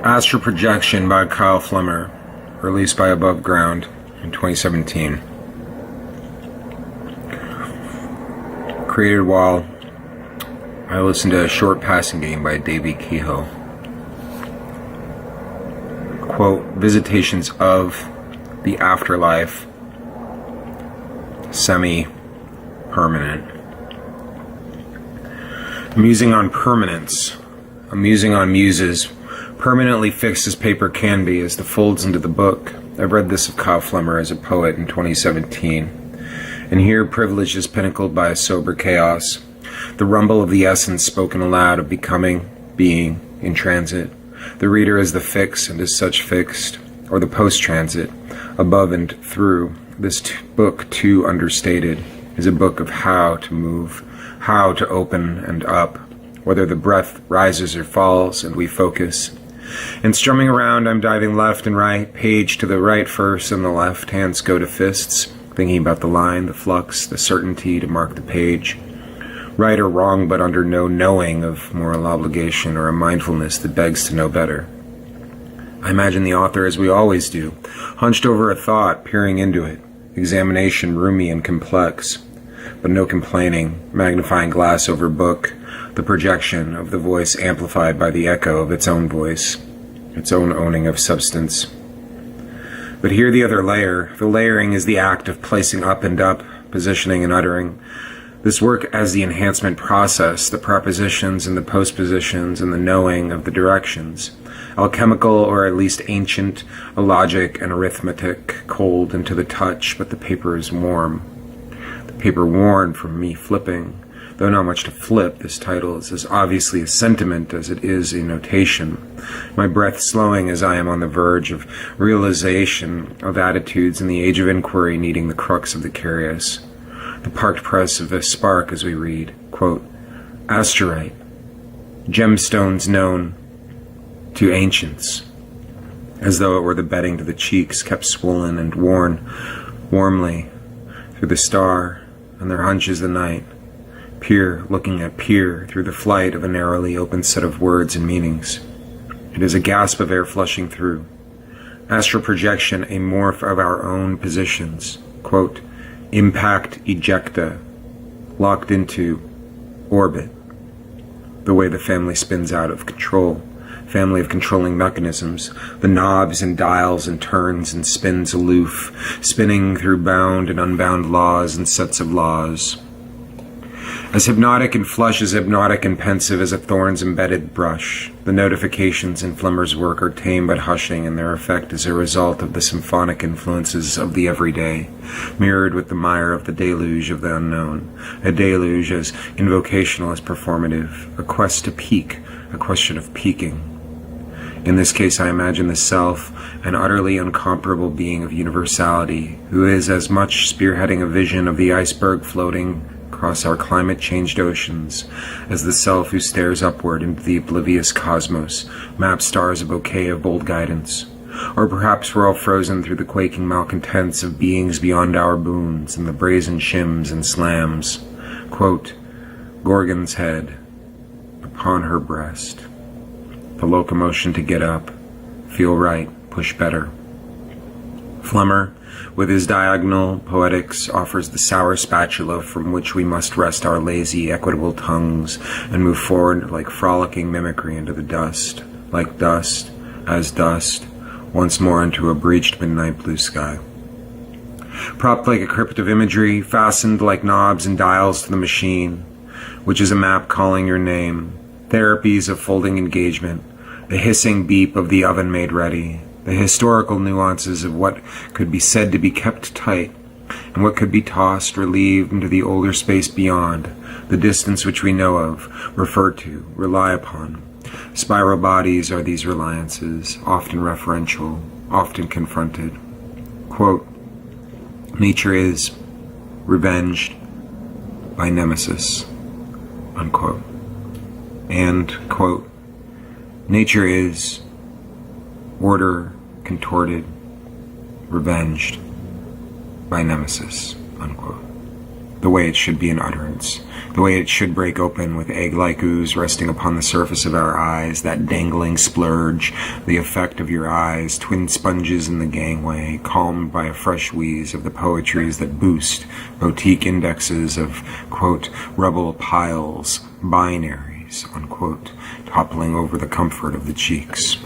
Astral Projection by Kyle Flemmer, released by Above Ground in 2017. Created while I listened to A Short Passing Game by Davey Kehoe. Quote, visitations of the afterlife, semi-permanent. Musing on permanence, amusing on muses, permanently fixed as paper can be as the folds into the book. I've read this of Kyle Flemmer as a poet in 2017. And here privilege is pinnacled by a sober chaos, the rumble of the essence spoken aloud of becoming, being, in transit. The reader is the fix and is such fixed, or the post-transit, above and through. This book, too understated, is a book of how to move, how to open and up, whether the breath rises or falls and we focus. And strumming around, I'm diving left and right, page to the right first and the left, hands go to fists, thinking about the line, the flux, the certainty to mark the page. Right or wrong, but under no knowing of moral obligation or a mindfulness that begs to know better. I imagine the author, as we always do, hunched over a thought, peering into it, examination roomy and complex, but no complaining, magnifying glass over book, the projection of the voice amplified by the echo of its own voice, its own owning of substance. But here the other layer. The layering is the act of placing up and up, positioning and uttering. This work as the enhancement process, the prepositions and the postpositions and the knowing of the directions. Alchemical, or at least ancient, a logic and arithmetic, cold into the touch, but the paper is warm. The paper worn from me flipping. Though not much to flip, this title is as obviously a sentiment as it is a notation. My breath slowing as I am on the verge of realization of attitudes in the age of inquiry needing the crux of the curious. The parked press of a spark as we read, quote, Asterite, gemstones known to ancients, as though it were the bedding to the cheeks kept swollen and worn warmly through the star, and their hunches the night. Peer looking at peer through the flight of a narrowly open set of words and meanings. It is a gasp of air flushing through. Astral projection, a morph of our own positions. Quote, impact ejecta, locked into orbit. The way the family spins out of control. Family of controlling mechanisms, the knobs and dials and turns and spins aloof, spinning through bound and unbound laws and sets of laws. As hypnotic and flush as hypnotic and pensive as a thorn's embedded brush, the notifications in Flemmer's work are tame but hushing, and their effect is a result of the symphonic influences of the everyday, mirrored with the mire of the deluge of the unknown, a deluge as invocational as performative, a quest to peak, a question of peaking. In this case, I imagine the self, an utterly incomparable being of universality, who is as much spearheading a vision of the iceberg floating across our climate-changed oceans as the self who stares upward into the oblivious cosmos, maps stars a bouquet of bold guidance. Or perhaps we're all frozen through the quaking malcontents of beings beyond our boons and the brazen shims and slams. Quote, Gorgon's head upon her breast. The locomotion to get up, feel right, push better. Flemmer, with his diagonal poetics, offers the sour spatula from which we must rest our lazy, equitable tongues and move forward like frolicking mimicry into the dust, like dust, as dust, once more into a breached midnight blue sky. Propped like a crypt of imagery, fastened like knobs and dials to the machine, which is a map calling your name, therapies of folding engagement, the hissing beep of the oven made ready, the historical nuances of what could be said to be kept tight, and what could be tossed, relieved into the older space beyond, the distance which we know of, refer to, rely upon. Spiral bodies are these reliances, often referential, often confronted. Quote, nature is revenged by nemesis, unquote. And, quote, nature is order contorted, revenged by nemesis, unquote. the way it should be in utterance, the way it should break open with egg-like ooze resting upon the surface of our eyes, that dangling splurge, the effect of your eyes, twin sponges in the gangway, calmed by a fresh wheeze of the poetries that boost, boutique indexes of, quote, rebel piles, binaries, unquote, toppling over the comfort of the cheeks.